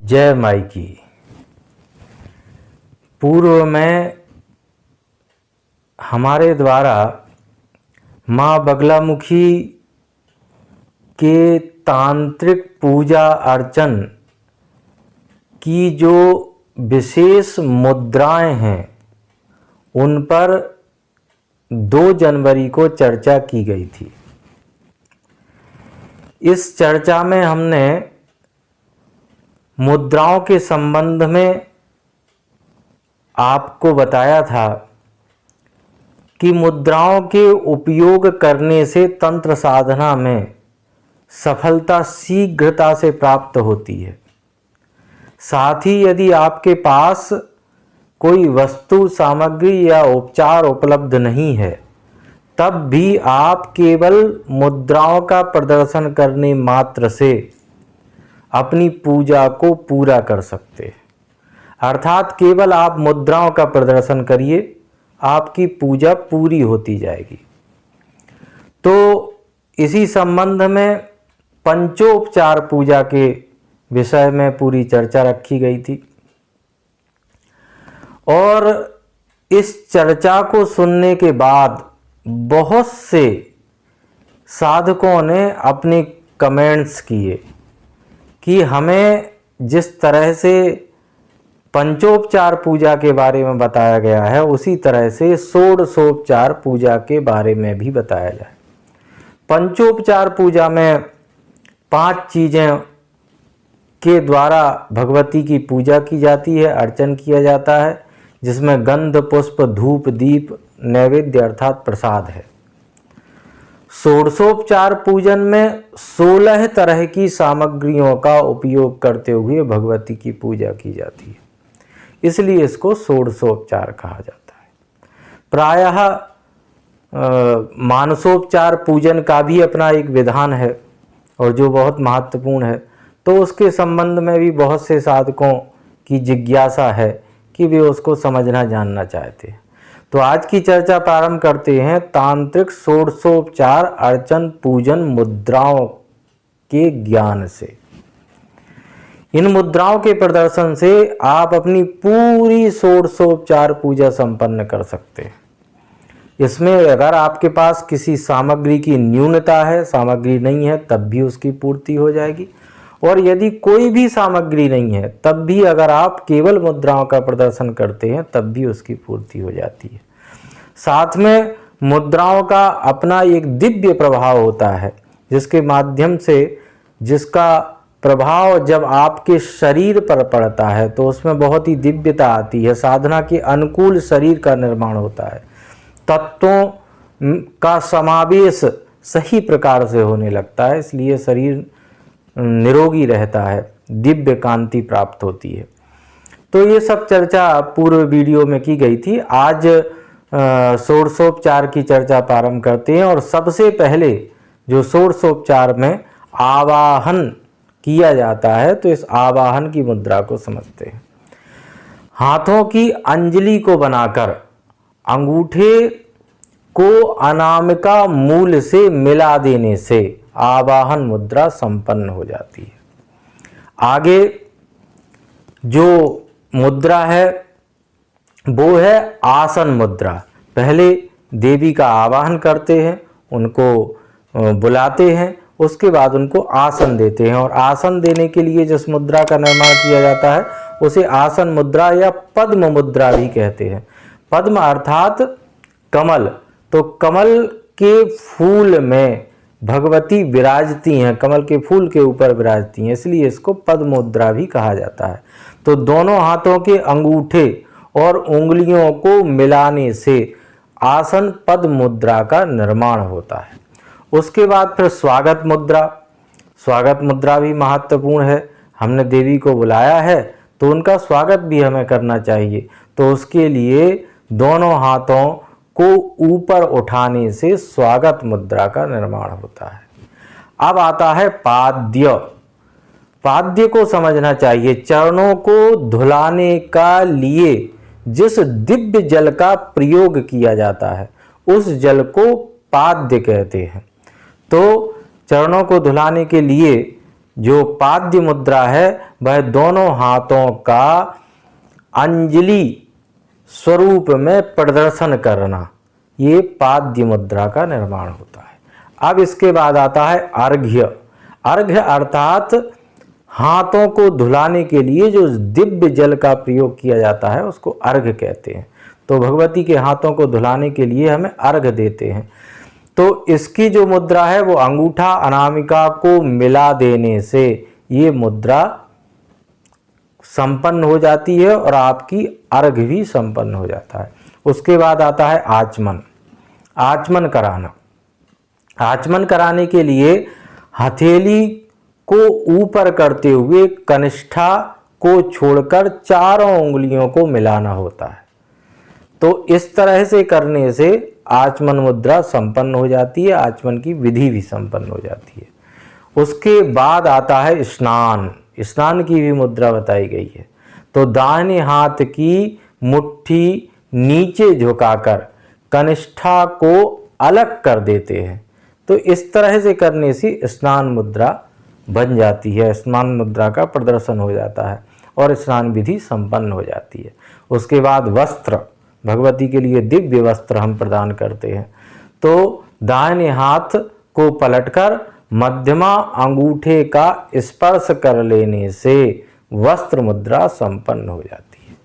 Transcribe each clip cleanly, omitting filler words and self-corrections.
जय माई की। पूर्व में हमारे द्वारा माँ बगलामुखी के तांत्रिक पूजा अर्चन की जो विशेष मुद्राएं हैं उन पर 2 जनवरी को चर्चा की गई थी। इस चर्चा में हमने मुद्राओं के संबंध में आपको बताया था कि मुद्राओं के उपयोग करने से तंत्र साधना में सफलता शीघ्रता से प्राप्त होती है। साथ ही यदि आपके पास कोई वस्तु सामग्री या उपचार उपलब्ध नहीं है तब भी आप केवल मुद्राओं का प्रदर्शन करने मात्र से अपनी पूजा को पूरा कर सकते हैं। अर्थात केवल आप मुद्राओं का प्रदर्शन करिए, आपकी पूजा पूरी होती जाएगी। तो इसी संबंध में पंचोपचार पूजा के विषय में पूरी चर्चा रखी गई थी और इस चर्चा को सुनने के बाद बहुत से साधकों ने अपने कमेंट्स किए कि हमें जिस तरह से पंचोपचार पूजा के बारे में बताया गया है उसी तरह से षोडशोपचार पूजा के बारे में भी बताया जाए। पंचोपचार पूजा में 5 चीज़ें के द्वारा भगवती की पूजा की जाती है, अर्चन किया जाता है, जिसमें गंध, पुष्प, धूप, दीप, नैवेद्य अर्थात प्रसाद है। षोडशोपचार पूजन में 16 तरह की सामग्रियों का उपयोग करते हुए भगवती की पूजा की जाती है, इसलिए इसको षोडशोपचार कहा जाता है। प्रायः मानसोपचार पूजन का भी अपना एक विधान है और जो बहुत महत्वपूर्ण है, तो उसके संबंध में भी बहुत से साधकों की जिज्ञासा है कि वे उसको समझना जानना चाहते हैं। तो आज की चर्चा प्रारंभ करते हैं तांत्रिक षोडशोपचार अर्चन पूजन मुद्राओं के ज्ञान से। इन मुद्राओं के प्रदर्शन से आप अपनी पूरी षोडशोपचार पूजा संपन्न कर सकते हैं। इसमें अगर आपके पास किसी सामग्री की न्यूनता है, सामग्री नहीं है, तब भी उसकी पूर्ति हो जाएगी, और यदि कोई भी सामग्री नहीं है तब भी अगर आप केवल मुद्राओं का प्रदर्शन करते हैं तब भी उसकी पूर्ति हो जाती है। साथ में मुद्राओं का अपना एक दिव्य प्रभाव होता है, जिसके माध्यम से जिसका प्रभाव जब आपके शरीर पर पड़ता है तो उसमें बहुत ही दिव्यता आती है, साधना के अनुकूल शरीर का निर्माण होता है, तत्वों का समावेश सही प्रकार से होने लगता है, इसलिए शरीर निरोगी रहता है, दिव्य कांति प्राप्त होती है। तो ये सब चर्चा पूर्व वीडियो में की गई थी। आज षोडशोपचार की चर्चा प्रारंभ करते हैं और सबसे पहले जो षोडशोपचार में आवाहन किया जाता है तो इस आवाहन की मुद्रा को समझते हैं। हाथों की अंजलि को बनाकर अंगूठे को अनामिका मूल से मिला देने से आवाहन मुद्रा संपन्न हो जाती है। आगे जो मुद्रा है वो है आसन मुद्रा। पहले देवी का आवाहन करते हैं, उनको बुलाते हैं, उसके बाद उनको आसन देते हैं, और आसन देने के लिए जिस मुद्रा का निर्माण किया जाता है उसे आसन मुद्रा या पद्म मुद्रा भी कहते हैं। पद्म अर्थात कमल, तो कमल के फूल में भगवती विराजती हैं, कमल के फूल के ऊपर विराजती हैं, इसलिए इसको पद्म मुद्रा भी कहा जाता है। तो दोनों हाथों के अंगूठे और उंगलियों को मिलाने से आसन पद्म मुद्रा का निर्माण होता है। उसके बाद फिर स्वागत मुद्रा। स्वागत मुद्रा भी महत्वपूर्ण है। हमने देवी को बुलाया है तो उनका स्वागत भी हमें करना चाहिए, तो उसके लिए दोनों हाथों को ऊपर उठाने से स्वागत मुद्रा का निर्माण होता है। अब आता है पाद्य। पाद्य को समझना चाहिए। चरणों को धुलाने का लिए जिस दिव्य जल का प्रयोग किया जाता है उस जल को पाद्य कहते हैं। तो चरणों को धुलाने के लिए जो पाद्य मुद्रा है वह दोनों हाथों का अंजलि स्वरूप में प्रदर्शन करना, ये पाद्य मुद्रा का निर्माण होता है। अब इसके बाद आता है अर्घ्य। अर्घ्य अर्थात हाथों को धुलाने के लिए जो दिव्य जल का प्रयोग किया जाता है उसको अर्घ्य कहते हैं। तो भगवती के हाथों को धुलाने के लिए हमें अर्घ्य देते हैं। तो इसकी जो मुद्रा है वो अंगूठा अनामिका को मिला देने से ये मुद्रा संपन्न हो जाती है और आपकी अर्घ्य भी संपन्न हो जाता है। उसके बाद आता है आचमन। आचमन कराना। आचमन कराने के लिए हथेली को ऊपर करते हुए कनिष्ठा को छोड़कर चारों उंगलियों को मिलाना होता है। तो इस तरह से करने से आचमन मुद्रा संपन्न हो जाती है, आचमन की विधि भी संपन्न हो जाती है। उसके बाद आता है स्नान। स्नान की भी मुद्रा बताई गई है। तो दाहिने हाथ की मुट्ठी नीचे झुकाकर कनिष्ठा को अलग कर देते हैं। तो इस तरह से करने से स्नान मुद्रा बन जाती है, स्नान मुद्रा का प्रदर्शन हो जाता है और स्नान विधि संपन्न हो जाती है। उसके बाद वस्त्र, भगवती के लिए दिव्य वस्त्र हम प्रदान करते हैं। तो दाहिने हाथ को पलटकर मध्यमा अंगूठे का स्पर्श कर लेने से वस्त्र मुद्रा संपन्न हो जाती है।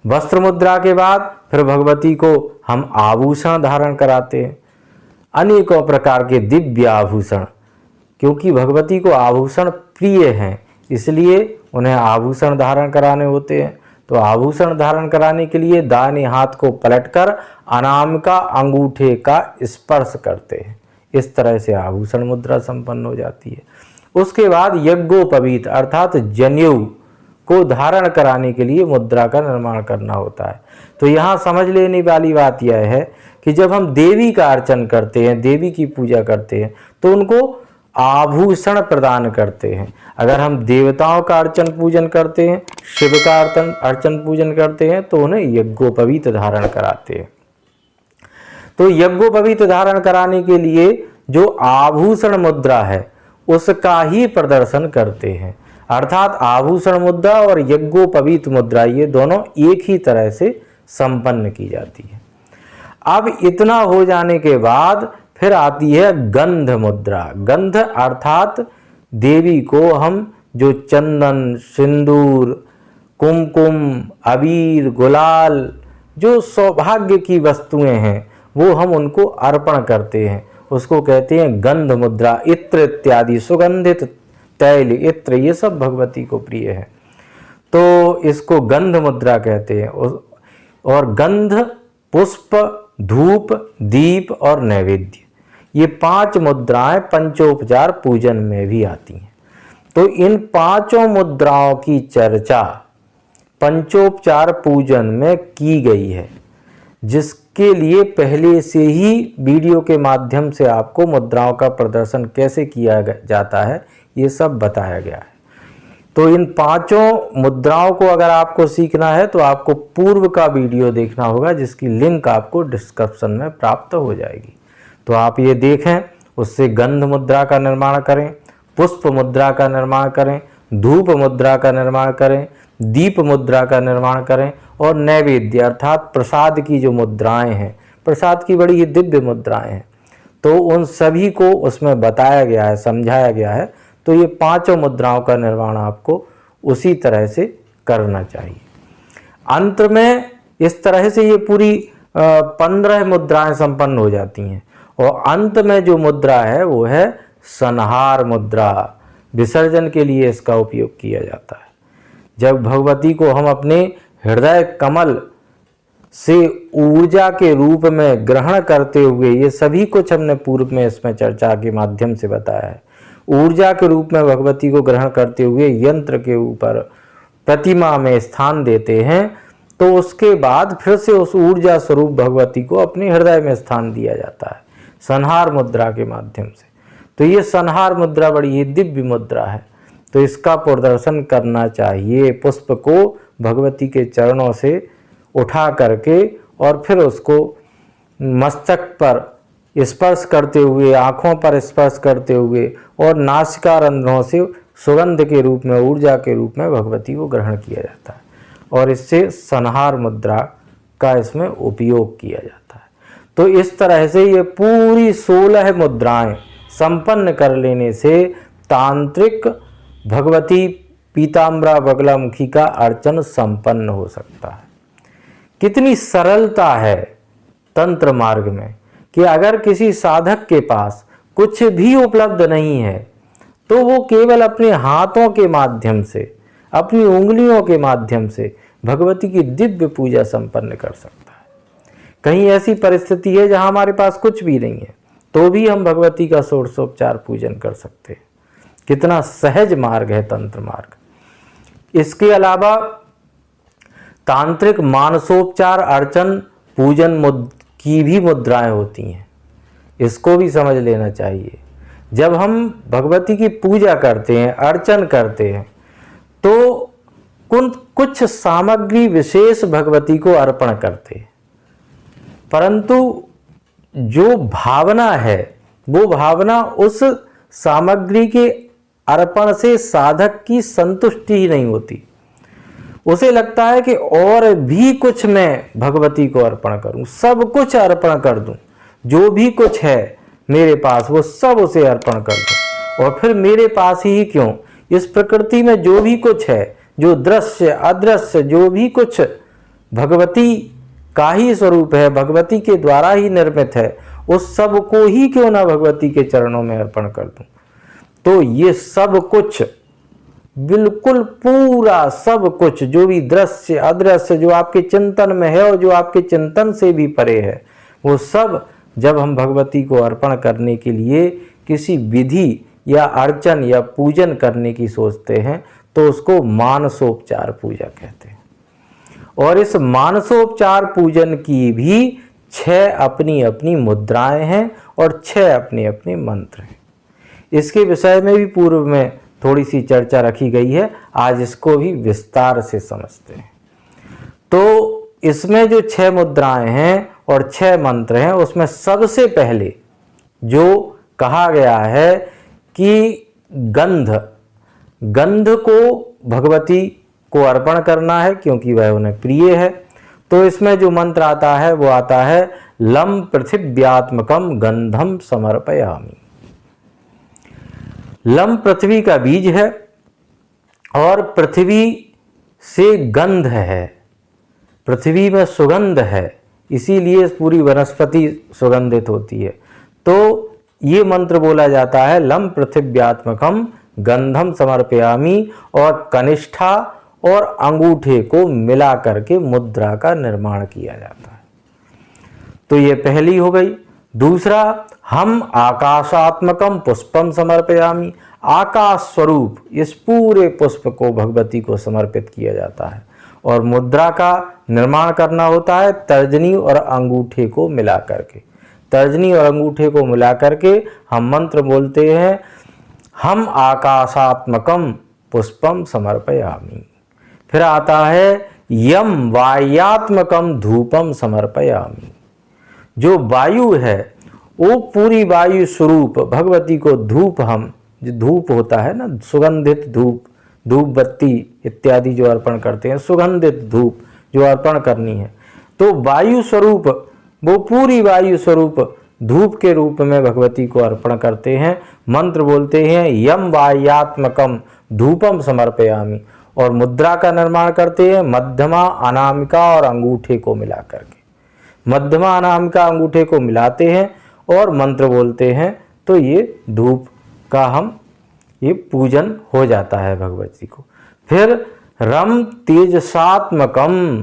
वस्त्र मुद्रा के बाद फिर भगवती को हम आभूषण धारण कराते हैं, अनेकों प्रकार के दिव्य आभूषण। क्योंकि भगवती को आभूषण प्रिय हैं इसलिए उन्हें आभूषण धारण कराने होते हैं। तो आभूषण धारण कराने के लिए दाहिने हाथ को पलटकर अनामिका अंगूठे का स्पर्श करते हैं। इस तरह से आभूषण मुद्रा संपन्न हो जाती है। उसके बाद यज्ञोपवीत अर्थात जनेऊ को धारण कराने के लिए मुद्रा का निर्माण करना होता है। तो यहाँ समझ लेने वाली बात यह है कि जब हम देवी का अर्चन करते हैं, देवी की पूजा करते हैं, तो उनको आभूषण प्रदान करते हैं। अगर हम देवताओं का अर्चन पूजन करते हैं, शिव का अर्चन पूजन करते हैं, तो उन्हें यज्ञोपवीत धारण कराते हैं। तो यज्ञोपवीत धारण कराने के लिए जो आभूषण मुद्रा है उसका ही प्रदर्शन करते हैं। अर्थात आभूषण मुद्रा और यज्ञोपवीत मुद्रा ये दोनों एक ही तरह से संपन्न की जाती है। अब इतना हो जाने के बाद फिर आती है गंध मुद्रा। गंध अर्थात देवी को हम जो चंदन, सिंदूर, कुमकुम, अबीर, गुलाल, जो सौभाग्य की वस्तुएं हैं वो हम उनको अर्पण करते हैं, उसको कहते हैं गंध मुद्रा। इत्र इत्यादि सुगंधित तैल, इत्र, ये सब भगवती को प्रिय है, तो इसको गंध मुद्रा कहते हैं। और गंध, पुष्प, धूप, दीप और नैवेद्य, ये 5 मुद्राएं पंचोपचार पूजन में भी आती हैं। तो इन 5 मुद्राओं की चर्चा पंचोपचार पूजन में की गई है, जिसके लिए पहले से ही वीडियो के माध्यम से आपको मुद्राओं का प्रदर्शन कैसे किया जाता है ये सब बताया गया है। तो इन 5 मुद्राओं को अगर आपको सीखना है तो आपको पूर्व का वीडियो देखना होगा, जिसकी लिंक आपको डिस्क्रिप्शन में प्राप्त हो जाएगी। तो आप ये देखें, उससे गंध मुद्रा का निर्माण करें, पुष्प मुद्रा का निर्माण करें, धूप मुद्रा का निर्माण करें, दीप मुद्रा का निर्माण करें और नैवेद्य अर्थात प्रसाद की जो मुद्राएं हैं, प्रसाद की बड़ी ही दिव्य मुद्राएं हैं, तो उन सभी को उसमें बताया गया है, समझाया गया है। तो ये 5 मुद्राओं का निर्माण आपको उसी तरह से करना चाहिए। अंत में इस तरह से ये पूरी 15 मुद्राएं संपन्न हो जाती हैं और अंत में जो मुद्रा है वो है संहार मुद्रा। विसर्जन के लिए इसका उपयोग किया जाता है। जब भगवती को हम अपने हृदय कमल से ऊर्जा के रूप में ग्रहण करते हुए, ये सभी कुछ हमने पूर्व में इसमें चर्चा के माध्यम से बताया है, ऊर्जा के रूप में भगवती को ग्रहण करते हुए यंत्र के ऊपर प्रतिमा में स्थान देते हैं, तो उसके बाद फिर से उस ऊर्जा स्वरूप भगवती को अपने हृदय में स्थान दिया जाता है संहार मुद्रा के माध्यम से। तो ये संहार मुद्रा बड़ी ही दिव्य मुद्रा है, तो इसका प्रदर्शन करना चाहिए। पुष्प को भगवती के चरणों से उठा करके और फिर उसको मस्तक पर स्पर्श करते हुए, आँखों पर स्पर्श करते हुए और नासिका रंध्रों से सुगंध के रूप में, ऊर्जा के रूप में भगवती को ग्रहण किया जाता है और इससे संहार मुद्रा का इसमें उपयोग किया जाता है। तो इस तरह से ये पूरी 16 मुद्राएं संपन्न कर लेने से तांत्रिक भगवती पीताम्बरा बगलामुखी का अर्चन संपन्न हो सकता है। कितनी सरलता है तंत्र मार्ग में कि अगर किसी साधक के पास कुछ भी उपलब्ध नहीं है तो वो केवल अपने हाथों के माध्यम से, अपनी उंगलियों के माध्यम से भगवती की दिव्य पूजा संपन्न कर सकता है। कहीं ऐसी परिस्थिति है जहां हमारे पास कुछ भी नहीं है तो भी हम भगवती का षोडशोपचार पूजन कर सकते हैं। कितना सहज मार्ग है तंत्र मार्ग। इसके अलावा तांत्रिक मानसोपचार अर्चन पूजन की भी मुद्राएं होती हैं, इसको भी समझ लेना चाहिए। जब हम भगवती की पूजा करते हैं, अर्चन करते हैं तो कुछ सामग्री विशेष भगवती को अर्पण करते हैं, परंतु जो भावना है वो भावना उस सामग्री के अर्पण से साधक की संतुष्टि ही नहीं होती। उसे लगता है कि और भी कुछ मैं भगवती को अर्पण करूं, सब कुछ अर्पण कर दूं, जो भी कुछ है मेरे पास वो सब उसे अर्पण कर दूं। और फिर मेरे पास ही क्यों, इस प्रकृति में जो भी कुछ है, जो दृश्य अदृश्य जो भी कुछ भगवती का ही स्वरूप है, भगवती के द्वारा ही निर्मित है, उस सब को ही क्यों ना भगवती के चरणों में अर्पण कर दूं। तो ये सब कुछ, बिल्कुल पूरा सब कुछ, जो भी दृश्य अदृश्य जो आपके चिंतन में है और जो आपके चिंतन से भी परे है, वो सब जब हम भगवती को अर्पण करने के लिए किसी विधि या अर्चन या पूजन करने की सोचते हैं तो उसको मानसोपचार पूजा कहते हैं। और इस मानसोपचार पूजन की भी 6 अपनी अपनी मुद्राएं हैं और 6 अपने अपने मंत्र हैं। इसके विषय में भी पूर्व में थोड़ी सी चर्चा रखी गई है, आज इसको भी विस्तार से समझते हैं। तो इसमें जो 6 मुद्राएं हैं और 6 मंत्र हैं, उसमें सबसे पहले जो कहा गया है कि गंध को भगवती को अर्पण करना है क्योंकि वह उन्हें प्रिय है। तो इसमें जो मंत्र आता है वो आता है लम पृथिव्यात्मकम गंधम समर्पयामि। लम पृथ्वी का बीज है और पृथ्वी से गंध है, पृथ्वी में सुगंध है, इसीलिए पूरी वनस्पति सुगंधित होती है। तो ये मंत्र बोला जाता है लम पृथिव्यात्मकम गंधम समर्पयामि और कनिष्ठा और अंगूठे को मिला करके मुद्रा का निर्माण किया जाता है। तो ये पहली हो गई। दूसरा, हम आकाशात्मकम पुष्पम समर्पयामि, आकाश स्वरूप इस पूरे पुष्प को भगवती को समर्पित किया जाता है और मुद्रा का निर्माण करना होता है तर्जनी और अंगूठे को मिला करके। तर्जनी और अंगूठे को मिला करके हम मंत्र बोलते हैं हम आकाशात्मकम पुष्पम समर्पयामि। फिर आता है यम वायात्मकम धूपम समर्पयामि। जो वायु है वो पूरी वायु स्वरूप भगवती को धूप, हम जो धूप होता है ना, सुगंधित धूप, धूप बत्ती इत्यादि जो अर्पण करते हैं, सुगंधित धूप जो अर्पण करनी है, तो वायु स्वरूप, वो पूरी वायु स्वरूप धूप के रूप में भगवती को अर्पण करते हैं। मंत्र बोलते हैं यम वायात्मकम धूपम समर्पयामि और मुद्रा का निर्माण करते हैं मध्यमा अनामिका और अंगूठे को मिला करके। मध्यमा अनामिका अंगूठे को मिलाते हैं और मंत्र बोलते हैं, तो ये धूप का हम ये पूजन हो जाता है भगवती को। फिर रम तेजसात्मकम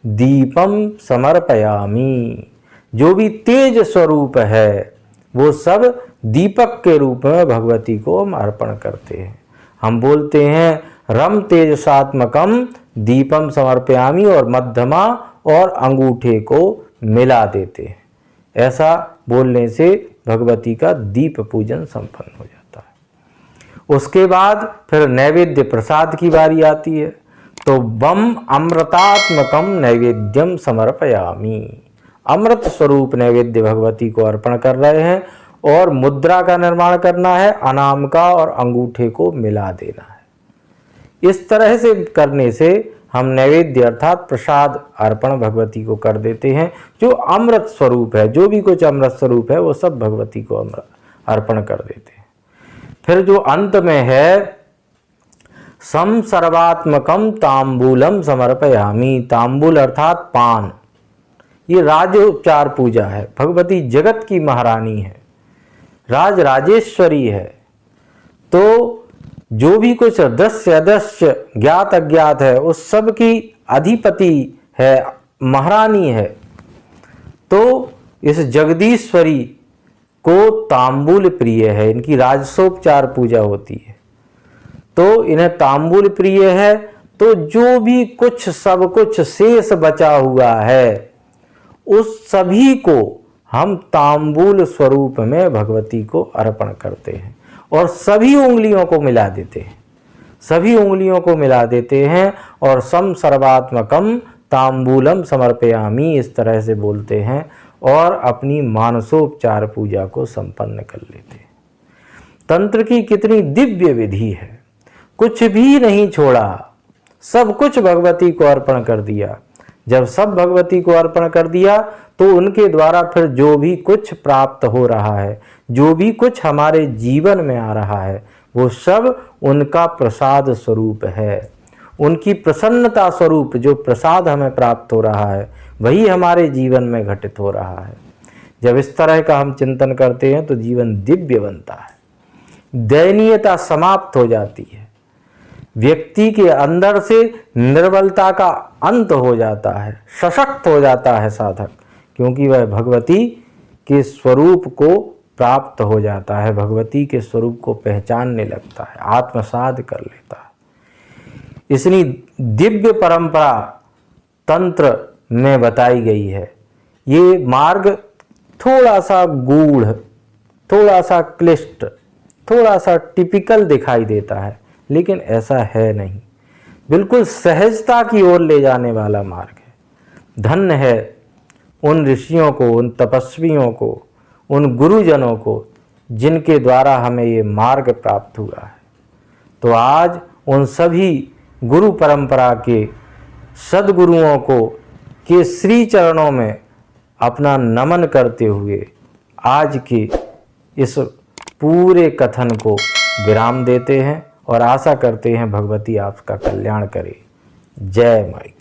दीपम समर्पयामि, जो भी तेज स्वरूप है वो सब दीपक के रूप में भगवती को हम अर्पण करते हैं। हम बोलते हैं रम तेजसात्मकम दीपम समर्पयामि और मध्यमा और अंगूठे को मिला देते हैं। ऐसा बोलने से भगवती का दीप पूजन संपन्न हो जाता है। उसके बाद फिर नैवेद्य प्रसाद की बारी आती है। तो बम अमृतात्मकम नैवेद्यम समर्पयामि, अमृत स्वरूप नैवेद्य भगवती को अर्पण कर रहे हैं और मुद्रा का निर्माण करना है, अनामिका और अंगूठे को मिला देना है। इस तरह से करने से हम नैवेद्य अर्थात प्रसाद अर्पण भगवती को कर देते हैं। जो अमृत स्वरूप है, जो भी कुछ अमृत स्वरूप है, वो सब भगवती को अमृत अर्पण कर देते हैं। फिर जो अंत में है, सम सर्वात्मकम तांबूलम समर्पयामि। तांबूल अर्थात पान, ये राजोपचार पूजा है। भगवती जगत की महारानी है, राज राजेश्वरी है। तो जो भी कुछ दृश्य अदृश्य ज्ञात अज्ञात है, उस सब की अधिपति है, महारानी है। तो इस जगदीश्वरी को तांबूल प्रिय है, इनकी राजसोपचार पूजा होती है। तो इन्हें तांबूल प्रिय है। तो जो भी कुछ सब कुछ शेष बचा हुआ है, उस सभी को हम तांबूल स्वरूप में भगवती को अर्पण करते हैं और सभी उंगलियों को मिला देते हैं, सभी उंगलियों को मिला देते हैं और सम सर्वात्मकम तांबूलम समर्पयामि इस तरह से बोलते हैं और अपनी मानसोपचार पूजा को संपन्न कर लेते हैं। तंत्र की कितनी दिव्य विधि है, कुछ भी नहीं छोड़ा, सब कुछ भगवती को अर्पण कर दिया। जब सब भगवती को अर्पण कर दिया तो उनके द्वारा फिर जो भी कुछ प्राप्त हो रहा है, जो भी कुछ हमारे जीवन में आ रहा है, वो सब उनका प्रसाद स्वरूप है। उनकी प्रसन्नता स्वरूप जो प्रसाद हमें प्राप्त हो रहा है, वही हमारे जीवन में घटित हो रहा है। जब इस तरह का हम चिंतन करते हैं तो जीवन दिव्य बनता है, दयनीयता समाप्त हो जाती है, व्यक्ति के अंदर से निर्बलता का अंत हो जाता है, सशक्त हो जाता है साधक, क्योंकि वह भगवती के स्वरूप को प्राप्त हो जाता है, भगवती के स्वरूप को पहचानने लगता है, आत्मसात कर लेता है। इसलिए दिव्य परंपरा तंत्र में बताई गई है। ये मार्ग थोड़ा सा गूढ़, थोड़ा सा क्लिष्ट, थोड़ा सा टिपिकल दिखाई देता है, लेकिन ऐसा है नहीं, बिल्कुल सहजता की ओर ले जाने वाला मार्ग है। धन्य है उन ऋषियों को, उन तपस्वियों को, उन गुरुजनों को जिनके द्वारा हमें ये मार्ग प्राप्त हुआ है। तो आज उन सभी गुरु परंपरा के सद्गुरुओं को के श्री चरणों में अपना नमन करते हुए आज के इस पूरे कथन को विराम देते हैं और आशा करते हैं भगवती आपका कल्याण करे। जय माई।